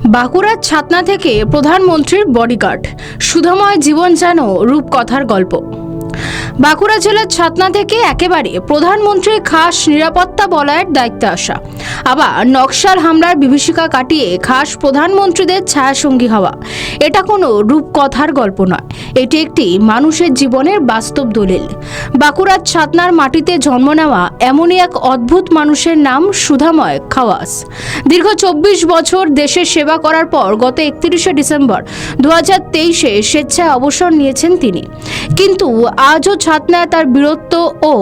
বাঁকুড়ার ছাতনা থেকে প্রধানমন্ত্রীর বডিগার্ড, সুধাময় জীবন যেন রূপকথার গল্প। বাঁকুড়া জেলার ছাতনা থেকে একেবারে প্রধানমন্ত্রীর খাস নিরাপত্তা বলয়ের দায়িত্বে আসা, আবার নকশাল হামলার বিভীষিকা কাটিয়ে খাস প্রধানমন্ত্রীদের ছায়াসঙ্গী হওয়া, এটা কোনো রূপকথার গল্প নয়, এটি একটি মানুষের জীবনের বাস্তব দলিল। বাঁকুড়ার ছাতনার মাটিতে জন্ম নেওয়া এমনই এক অদ্ভুত মানুষের নাম সুধাময় খাওয়াস। দীর্ঘ 24 বছর দেশের সেবা করার পর গত 31শে ডিসেম্বর 2023-এ স্বেচ্ছায় অবসর নিয়েছেন তিনি। কিন্তু আজও ছাতনায় তার বীরত্ব ও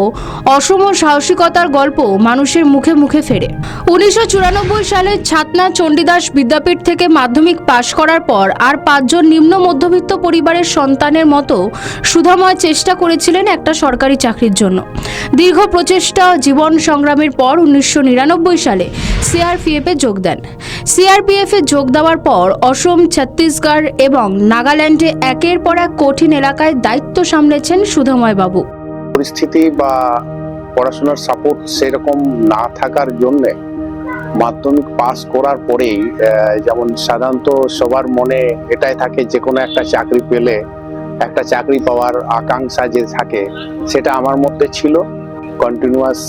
অসম সাহসিকতার গল্প মানুষের মুখে মুখে ফেরে। 1994 সালে ছাতনা চণ্ডীদাস বিদ্যাপীঠ থেকে মাধ্যমিক পাশ করার পর আর 5 জন নিম্ন মধ্যবিত্ত পরিবারের সন্তানের মতো সুধাময় চেষ্টা করেছিলেন একটা সরকারি চাকরির জন্য। দীর্ঘ প্রচেষ্টা জীবন সংগ্রামের পর 1999 সালে সিআরপিএফে যোগ দেন। সিআরপিএফে যোগ দেওয়ার পর অসম, ছত্তিশগড় এবং নাগাল্যান্ডে একের পর এক কঠিন এলাকায় দায়িত্ব সামলেছেন সুধাময় বাবু। পরিস্থিতি বা পড়াশোনার সাপোর্ট সেরকম না থাকার জন্য মাধ্যমিক পাস করার পরেই যেমন সাধারণত সবার মনে এটাই থাকে যে কোনো একটা চাকরি পেলে একটা চাকরি পাওয়ার আকাঙ্ক্ষা যে থাকে, সেটা আমার মধ্যে ছিল। কন্টিনিউয়াস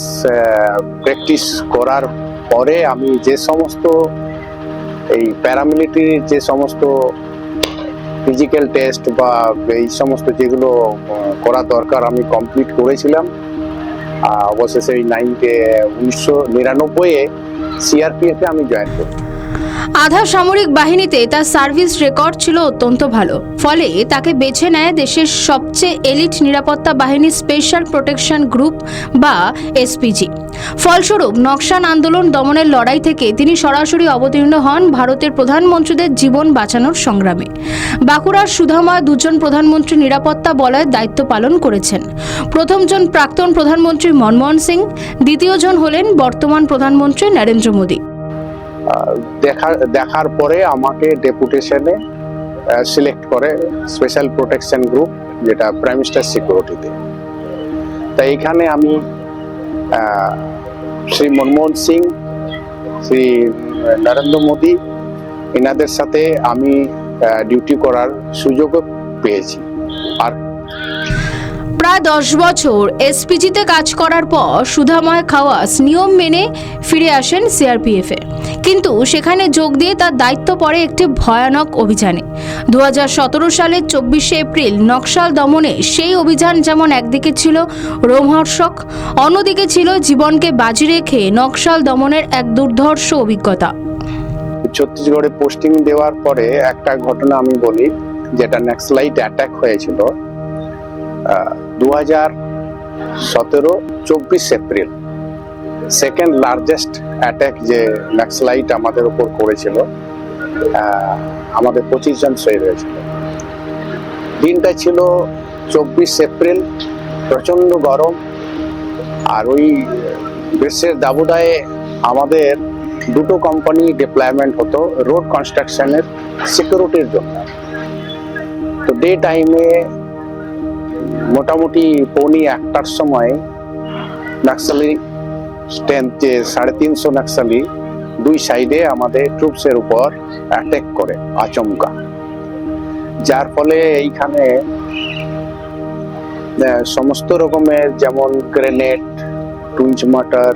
প্র্যাকটিস করার পরে আমি যে সমস্ত এই প্যারামিলিটারির যে সমস্ত ফিজিক্যাল টেস্ট বা এই সমস্ত যেগুলো করা দরকার আমি কমপ্লিট করেছিলাম। অবশেষে 1999-এ সিআরপিএফে আমি জয়েন করি। আধা সামরিক বাহিনীতে তার সার্ভিস রেকর্ড ছিল অত্যন্ত ভালো, ফলে তাকে বেছে নেয় দেশের সবচেয়ে এলিট নিরাপত্তা বাহিনী স্পেশাল প্রোটেকশন গ্রুপ বা এসপিজি। ফলস্বরূপ নকশাল আন্দোলন দমনের লড়াই থেকে তিনি সরাসরি অবতীর্ণ হন ভারতের প্রধানমন্ত্রীদের জীবন বাঁচানোর সংগ্রামে। বাঁকুড়ার সুধাময় 2 জন প্রধানমন্ত্রী নিরাপত্তা বলয়ের দায়িত্ব পালন করেছেন। প্রথমজন প্রাক্তন প্রধানমন্ত্রী মনমোহন সিং, দ্বিতীয়জন হলেন বর্তমান প্রধানমন্ত্রী নরেন্দ্র মোদী। দেখার পরে আমাকে ডেপুটেশনে সিলেক্ট করে স্পেশাল প্রোটেকশন গ্রুপ, যেটা প্রাইম মিনিস্টার সিকিউরিটিতে। তাই এখানে আমি শ্রী মনমোহন সিং, শ্রী নরেন্দ্র মোদী, এনাদের সাথে আমি ডিউটি করার সুযোগ পেয়েছি। আর প্রায় 10 বছর এসপিজিতে কাজ করার পর সুধাময় খাওয়াস নিয়ম মেনে ফিরে আসেন সিআরপিএফে, কিন্তু সেখানে যোগ দিয়ে তার দায়িত্ব পড়ে একটি ভয়ানক অভিযানে। 2017 সালের 24শে এপ্রিল নকশাল দমনে সেই অভিযান যেমন একদিকে ছিল রোমহর্ষক, অন্যদিকে ছিল জীবনকে বাজি রেখে নকশাল দমনের এক দুর্ধর্ষ অভিজ্ঞতা। ছত্তিশগড়ে পোস্টিং দেওয়ার পরে একটা ঘটনা আমি বলি, যেটা নক্সালাইট অ্যাটাক হয়েছিল 2017 24 এপ্রিল। সেকেন্ড লার্জেস্ট অ্যাটাক যে নক্সালাইট আমাদের উপর করেছিল, আমাদের 25 জন শহীদ হয়েছিল। দিনটা ছিল 24 এপ্রিল, প্রচন্ড গরম, আর ওই গ্রীষ্মের দাবদাহে আমাদের 2টো কোম্পানি ডিপ্লয়মেন্ট হতো রোড কনস্ট্রাকশনের সিকিউরিটির জন্য। তো ডে টাইমে মোটামুটি 1:45টার সময় নক্সালি স্ট্রেংথ যে 350 নক্সালি 2 সাইডে আমাদের ট্রুপসের উপর অ্যাটাক করে আচমকা, যার ফলে এইখানে সমস্ত রকমের যেমন গ্রেনেড, টুইঞ্চ মার্টার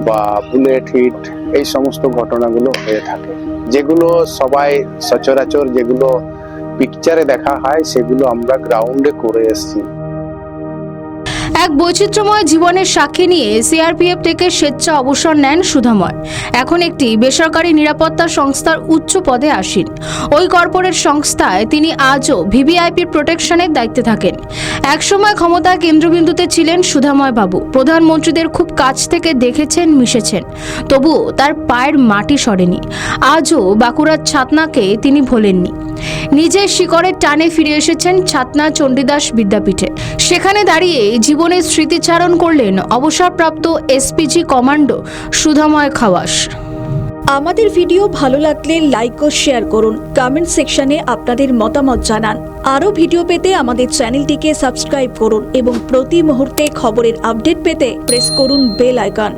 বা বুলেট হিট, এই সমস্ত ঘটনাগুলো হয়ে থাকে, যেগুলো সবাই সচরাচর যেগুলো পিকচারে দেখা হয় সেগুলো আমরা গ্রাউন্ডে করে এসেছি। এক বৈচিত্র্যময় জীবনের সাক্ষী নিয়ে সিআরপিএফ থেকে স্বেচ্ছা অবসর নেন সুধাময়। এখন একটি বেসরকারি নিরাপত্তা সংস্থার উচ্চ পদে আসীন। ওই কর্পোরেট সংস্থায় তিনি আজও ভিভিআইপির প্রোটেকশনের দায়িত্বে থাকেন। একসময় ক্ষমতার কেন্দ্রবিন্দুতে ছিলেন সুধাময় বাবু, প্রধানমন্ত্রীদের খুব কাছ থেকে দেখেছেন, মিশেছেন, তবুও তার পায়ের মাটি সরেনি। আজও বাঁকুড়ার ছাতনাকে তিনি ভোলেননি। নিজের শিকড়ের টানে ফিরে এসেছেন ছাতনা চণ্ডীদাস বিদ্যাপীঠে। সেখানে দাঁড়িয়ে জীবনের স্মৃতিচারণ করলেন অবসরপ্রাপ্ত এসপিজি কমান্ডো সুধাময় খাওয়াস। আমাদের ভিডিও ভালো লাগলে লাইক ও শেয়ার করুন, কমেন্ট সেকশনে আপনাদের মতামত জানান। আরও ভিডিও পেতে আমাদের চ্যানেলটিকে সাবস্ক্রাইব করুন এবং প্রতি মুহূর্তে খবরের আপডেট পেতে প্রেস করুন বেল আইকন।